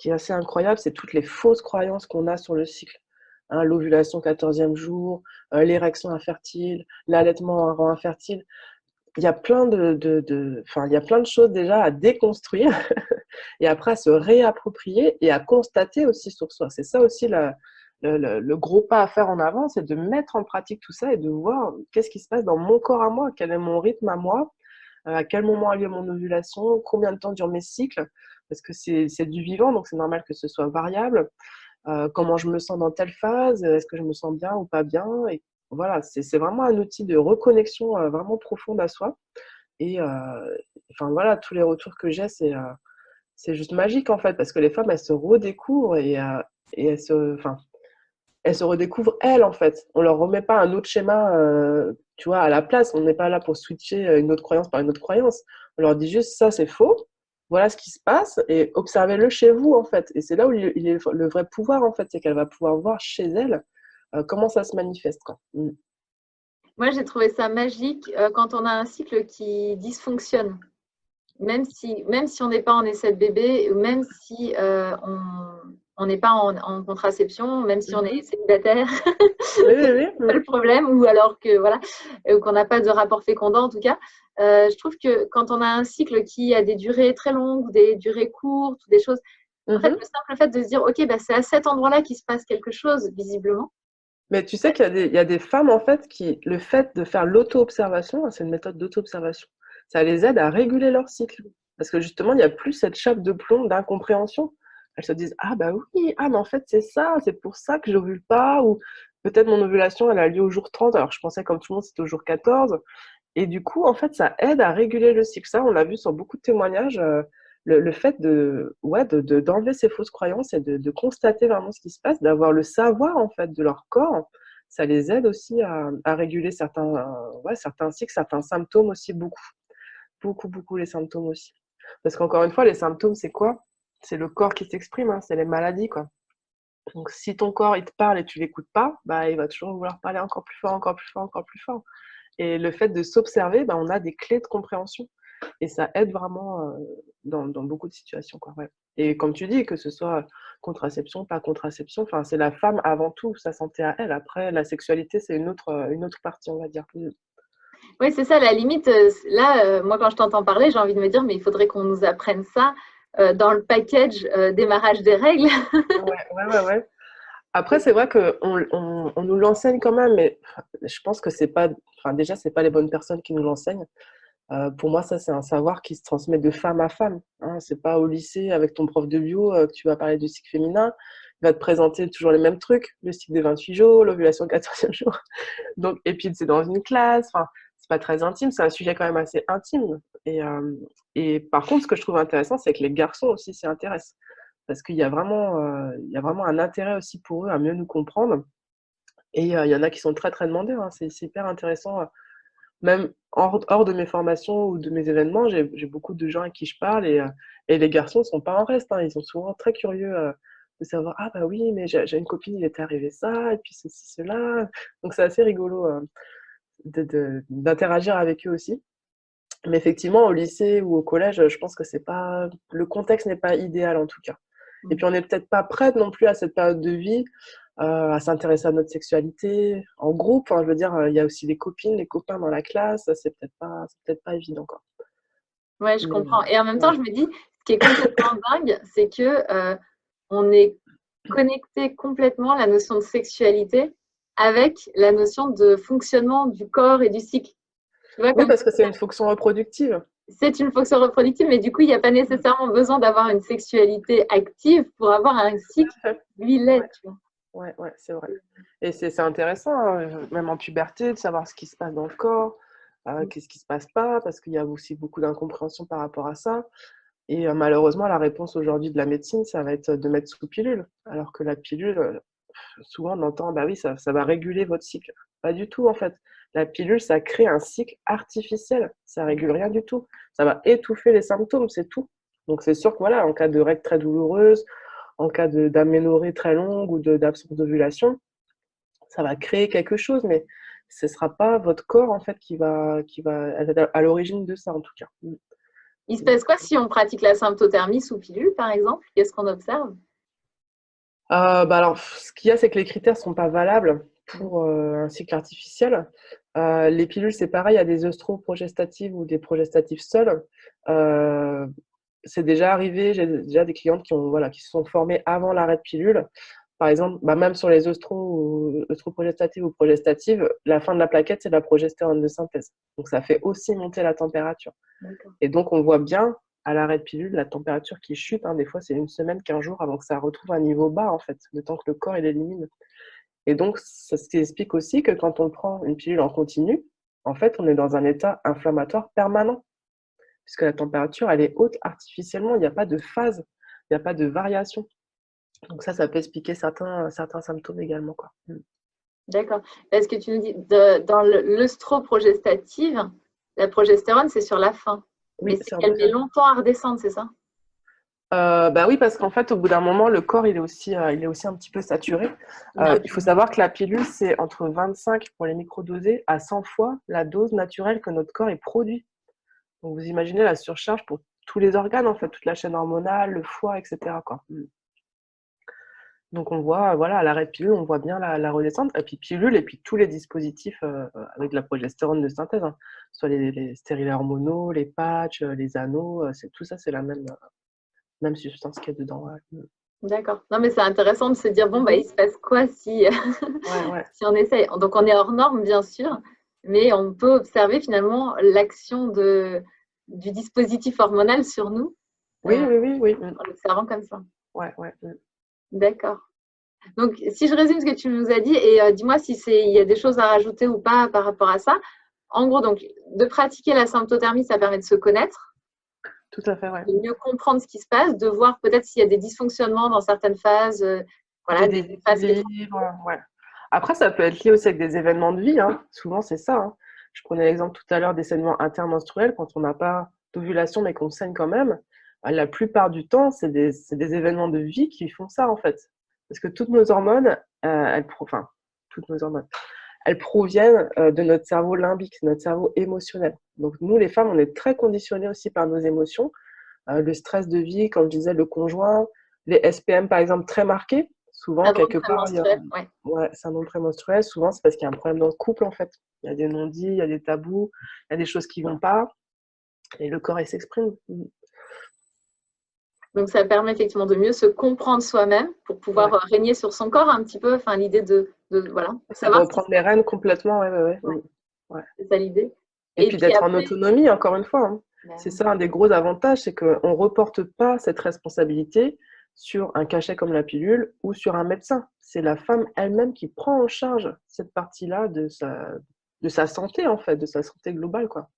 qui est assez incroyable, c'est toutes les fausses croyances qu'on a sur le cycle. Hein, l'ovulation 14e jour, l'érection infertile, l'allaitement en rend infertile. Il y a plein enfin, il y a plein de choses déjà à déconstruire et après à se réapproprier et à constater aussi sur soi. C'est ça aussi le gros pas à faire en avant, c'est de mettre en pratique tout ça et de voir qu'est-ce qui se passe dans mon corps à moi, quel est mon rythme à moi, à quel moment a lieu mon ovulation, combien de temps durent mes cycles, parce que c'est du vivant, donc c'est normal que ce soit variable. Comment je me sens dans telle phase, est-ce que je me sens bien ou pas bien, et voilà, c'est vraiment un outil de reconnexion vraiment profonde à soi. Et enfin voilà, tous les retours que j'ai, c'est juste magique en fait, parce que les femmes, elles se redécouvrent et enfin, elles se redécouvrent elles en fait. On leur remet pas un autre schéma, tu vois, à la place. On n'est pas là pour switcher une autre croyance par une autre croyance. On leur dit juste ça, c'est faux. Voilà ce qui se passe et observez-le chez vous en fait. Et c'est là où il est le vrai pouvoir en fait, c'est qu'elle va pouvoir voir chez elle comment ça se manifeste, quoi. Mm. Moi, j'ai trouvé ça magique quand on a un cycle qui dysfonctionne. Même si on n'est pas en essai de bébé, même si on n'est pas en contraception, même si on Mhm. est célibataire, Oui, oui, oui. pas Mm. le problème, ou alors que voilà, qu'on n'a pas de rapport fécondant en tout cas. Je trouve que quand on a un cycle qui a des durées très longues, ou des durées courtes, ou des choses, en fait, Mhm. le simple fait de se dire, ok, bah, c'est à cet endroit-là qu'il se passe quelque chose, visiblement. Mais tu sais il y a des femmes, en fait, qui, le fait de faire l'auto-observation, hein, c'est une méthode d'auto-observation, ça les aide à réguler leur cycle. Parce que justement, il n'y a plus cette chape de plomb d'incompréhension. Elles se disent, ah bah oui, ah mais en fait c'est ça, c'est pour ça que j'ovule pas, ou peut-être mon ovulation, elle a lieu au jour 30, alors je pensais comme tout le monde c'était au jour 14. Et du coup, en fait, ça aide à réguler le cycle. Ça, on l'a vu sur beaucoup de témoignages. Le fait ouais, d'enlever ces fausses croyances et de constater vraiment ce qui se passe, d'avoir le savoir en fait de leur corps, ça les aide aussi à réguler ouais, certains cycles, certains symptômes aussi beaucoup, beaucoup, beaucoup les symptômes aussi. Parce qu'encore une fois, les symptômes, c'est quoi? C'est le corps qui s'exprime, hein, c'est les maladies, quoi. Donc, si ton corps il te parle et tu l'écoutes pas, bah, il va toujours vouloir parler encore plus fort, encore plus fort, encore plus fort. Et le fait de s'observer, bah, on a des clés de compréhension. Et ça aide vraiment dans beaucoup de situations, quoi, ouais. Et comme tu dis, que ce soit contraception, pas contraception, enfin, c'est la femme avant tout, sa santé à elle. Après, la sexualité, c'est une autre partie, on va dire. Mm. Oui, c'est ça, la limite. Là, moi, quand je t'entends parler, j'ai envie de me dire, mais il faudrait qu'on nous apprenne ça dans le package démarrage des règles. Ouais, ouais, ouais, ouais. Après, c'est vrai qu'on on nous l'enseigne quand même, mais je pense que c'est pas, enfin, déjà, c'est pas les bonnes personnes qui nous l'enseignent. Pour moi, ça, c'est un savoir qui se transmet de femme à femme. Hein. C'est pas au lycée avec ton prof de bio que tu vas parler du cycle féminin. Il va te présenter toujours les mêmes trucs, le cycle des 28 jours, l'ovulation 14e jour. Donc, et puis, c'est dans une classe. Enfin, c'est pas très intime. C'est un sujet quand même assez intime. Et par contre, ce que je trouve intéressant, c'est que les garçons aussi s'y intéressent. Parce il y a vraiment un intérêt aussi pour eux à mieux nous comprendre. Et il y en a qui sont très, très demandés. Hein. C'est hyper intéressant. Même hors de mes formations ou de mes événements, j'ai beaucoup de gens à qui je parle et les garçons sont pas en reste, hein. Ils sont souvent très curieux de savoir, ah bah oui, mais j'ai une copine, il était arrivé ça, et puis ceci, cela. Donc c'est assez rigolo d'interagir avec eux aussi. Mais effectivement, au lycée ou au collège, je pense que c'est pas, le contexte n'est pas idéal en tout cas. Et puis on n'est peut-être pas prête non plus à cette période de vie à s'intéresser à notre sexualité en groupe. Hein, je veux dire, il y a aussi les copines, les copains dans la classe. C'est peut-être pas évident, quoi. Ouais, je Mais comprends. Et en même temps, ouais. je me dis, ce qui est complètement dingue, c'est que on est connecté complètement la notion de sexualité avec la notion de fonctionnement du corps et du cycle. Tu vois, Oui, comme parce que c'est une fonction reproductive. c'est une fonction reproductive, mais du coup, il n'y a pas Tout nécessairement besoin d'avoir une sexualité active pour avoir un cycle à fait. qui, lui, l'est, Ouais, tu vois. ouais, ouais, c'est vrai. Et c'est intéressant, hein, même en puberté, de savoir ce qui se passe dans le corps, qu'est-ce qui se passe pas, parce qu'il y a aussi beaucoup d'incompréhension par rapport à ça. Et malheureusement, la réponse aujourd'hui de la médecine, ça va être de mettre sous pilule. Alors que la pilule, souvent on entend, bah oui, ça va réguler votre cycle. Pas du tout, en fait. La pilule, ça crée un cycle artificiel. Ça régule rien du tout. Ça va étouffer les symptômes, c'est tout. Donc c'est sûr que voilà, en cas de règles très douloureuses, en cas d'aménorrhée très longue ou d'absence d'ovulation, ça va créer quelque chose, mais ce ne sera pas votre corps en fait qui va être à l'origine de ça en tout cas. Il se passe quoi si on pratique la symptothermie sous pilule, par exemple? Qu'est-ce qu'on observe? Bah alors, ce qu'il y a, c'est que les critères sont pas valables pour un cycle artificiel. Les pilules, c'est pareil, il y a des œstroprogestatives ou des progestatifs seuls. Euh, c'est déjà arrivé, j'ai déjà des clientes qui ont, voilà, qui se sont formées avant l'arrêt de pilule. Par exemple, bah, même sur les œstroprogestatives ou progestatives, la fin de la plaquette, c'est de la progestérone de synthèse. Donc ça fait aussi monter la température. Et donc on voit bien à l'arrêt de pilule la température qui chute. Hein. Des fois, c'est 1 semaine, 15 jours avant que ça retrouve un niveau bas, en fait, le temps que le corps il élimine. Et donc, ça ce qui explique aussi que quand on prend une pilule en continu, en fait, on est dans un état inflammatoire permanent, puisque la température, elle est haute artificiellement, il n'y a pas de phase, il n'y a pas de variation. Donc ça peut expliquer certains symptômes également, quoi. D'accord. Parce que tu nous dis, dans l'œstroprogestative, la progestérone, c'est sur la fin. Oui, Mais c'est qu'elle met longtemps à redescendre, c'est ça? Bah oui, parce qu'en fait, au bout d'un moment, le corps, il est aussi un petit peu saturé. Il faut savoir que la pilule, c'est entre 25 pour les microdosés à 100 fois la dose naturelle que notre corps est produit. Donc vous imaginez la surcharge pour tous les organes, en fait, toute la chaîne hormonale, le foie, etc., quoi. Donc on voit, voilà, à l'arrêt de pilule, on voit bien la redescente. Et puis pilule, et puis tous les dispositifs avec la progestérone de synthèse, hein. Soit les stérilets hormonaux, les patchs, les anneaux, tout ça, c'est la même substance qu'il y a dedans. Ouais. D'accord. Non, mais c'est intéressant de se dire, bon, bah, il se passe quoi si, Ouais. si on essaye? Donc, on est hors norme, bien sûr, mais on peut observer finalement l'action du dispositif hormonal sur nous Oui. en l'observant comme ça. Ouais. D'accord. Donc, si je résume ce que tu nous as dit, et dis-moi si il y a des choses à rajouter ou pas par rapport à ça. En gros, donc, de pratiquer la symptothermie, ça permet de se connaître, Tout à fait, ouais. de mieux comprendre ce qui se passe, de voir peut-être s'il y a des dysfonctionnements dans certaines phases, voilà, des phases qui ouais. Après, ça peut être lié aussi avec des événements de vie, hein. Souvent, c'est ça, hein. Je prenais l'exemple tout à l'heure des saignements intermenstruels, quand on n'a pas d'ovulation mais qu'on saigne quand même. La plupart du temps, c'est des événements de vie qui font ça, en fait. Parce que toutes nos hormones, toutes nos hormones, elles proviennent de notre cerveau limbique, notre cerveau émotionnel. Donc nous, les femmes, on est très conditionnés aussi par nos émotions. Le stress de vie, comme je disais, le conjoint, les SPM, par exemple, très marqués. Souvent, quelque part, syndrome prémenstruel, souvent, c'est parce qu'il y a un problème dans le couple, en fait. Il y a des non-dits, il y a des tabous, il y a des choses qui ne vont pas, et le corps, il s'exprime. Donc, ça permet effectivement de mieux se comprendre soi-même pour pouvoir régner sur son corps un petit peu. Enfin, l'idée de voilà. Ça va reprendre les rênes complètement, ouais. C'est ça l'idée. Et puis d'être en autonomie, encore une fois. Hein. C'est ça un des gros avantages, c'est qu'on ne reporte pas cette responsabilité sur un cachet comme la pilule ou sur un médecin. C'est la femme elle-même qui prend en charge cette partie-là de sa santé, en fait, de sa santé globale, quoi.